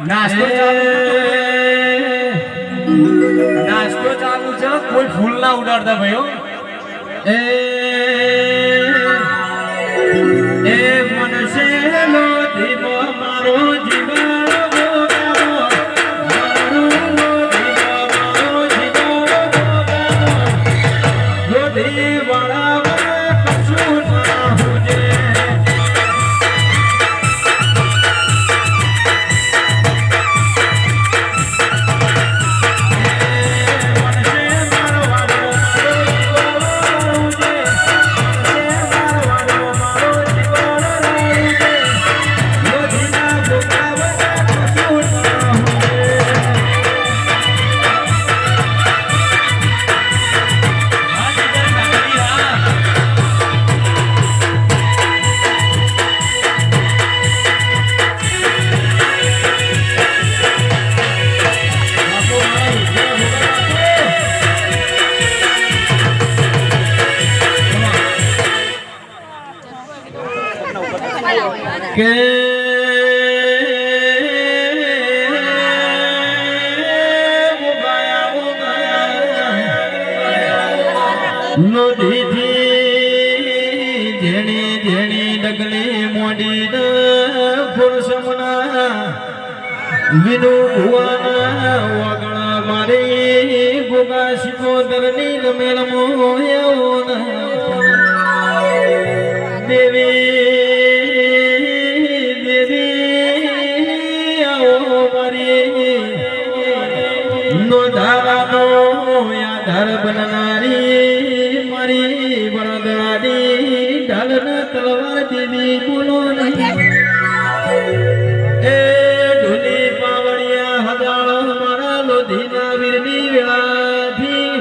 નાસ્તો ચાલુ છે કોઈ ફૂલ ના ઉડાડતા ભાઈઓ એ મનસે નો દીવો મારો જીવન કે નદીથી જેણી જેણી ડગલી મોડી ફુરસમના વિનુ ભુવાના વાગણા મારી ગોગા શિકોદરની રમેલ મોયો દેવી ધારાનો આધાર બનનારી મારી વરદારી ઢાલન તલવાર દેવી બોલો નહીં એ ઢોલી પાવડિયા હજારો મારા લોધીના વીરની વેળાથી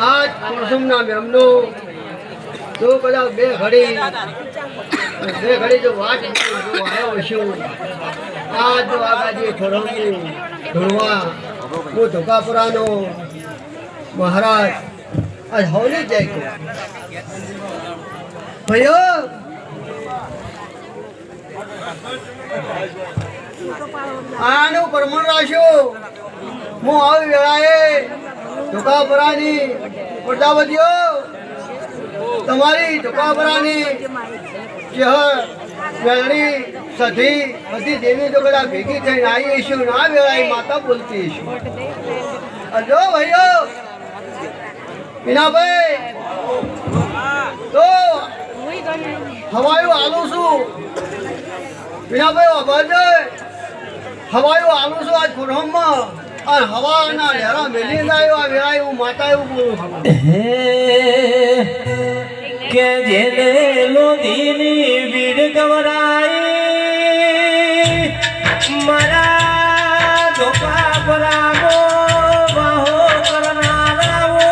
आज कुसुमना मेमनो तो कदा बे घड़ी जो वाट जो आयो हशो आज जो आगाजी थोड़ो ढोलवा वो धोकापुरानो महाराज आज होली जाए भैया આનું પરમણ રાખ્યો હું આવી વેળાએ ધોકાપરાની પ્રજાપતિઓ તમારી ધોકાપરાની ચહેર વેલણી સધી બધી દેવી તો બધા ભેગી થઈને આવી હશું ને આ વેળાએ માતા બોલતી હશું જો ભાઈઓ મીનાભાઈ તો હવાયું આલું છું મીનાભાઈ અભાજે હવાયું આલું છું આજ કુરહમમાં અને હવાના લહેરા મેલી જાય આ વેળાએ હું માતા એવું બોલું કે જેને લોધીની વીર ગવરાઈ મારા ધોકા પરાગો વાહો કરનારાઓ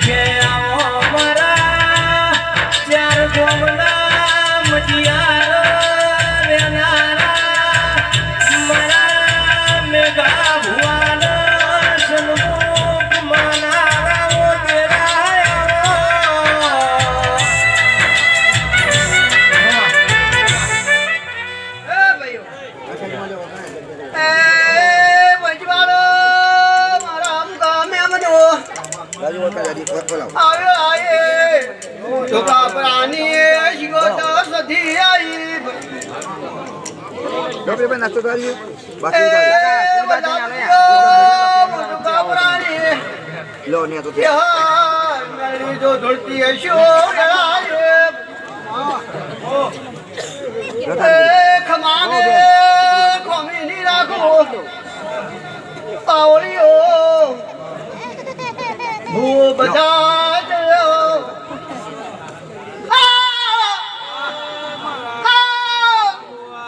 કે આવો મારા ચાર ગોમડા મજિયાર રેનારા મારા મેઘા ભુવાન સન્મુખ માનારાઓ जो धुलती है शो ખમાને ખોમી ની રાખો પાવળીઓ હું બધા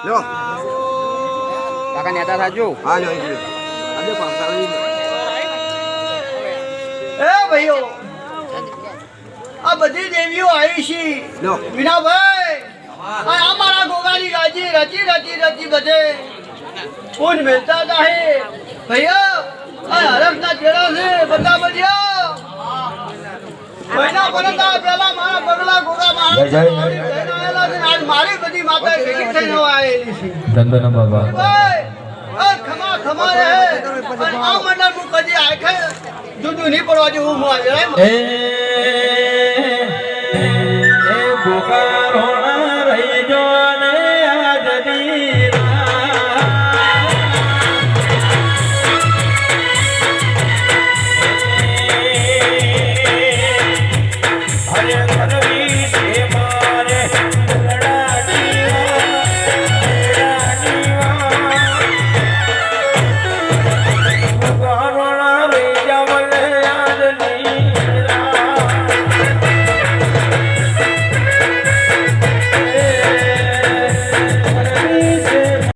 લો કાકા નેતા થાજો હા લો આજે પાવસાળી એ ભાઈઓ આ બધી દેવીઓ આવી છે લો વિનાભાઈ આ અમારા ગોગાની રાજી રચી બધે પૂન મિલતા જાહે ભૈયા આ હરફના ચેડા છે બધા બજ્યા મહિના પરતા પેલા મારા પગલા ગોગા મારા જય, જય, જય, જય. આયેલા છે આજ મારી બધી માતા ભેગી થઈને આયેલી છે ધંધો બાબા ભાઈ આ ખમા રે આ મંડળ હું કદી આખે જુદું નહીં પડવા જેવું હું આવ્યો એ ગોગા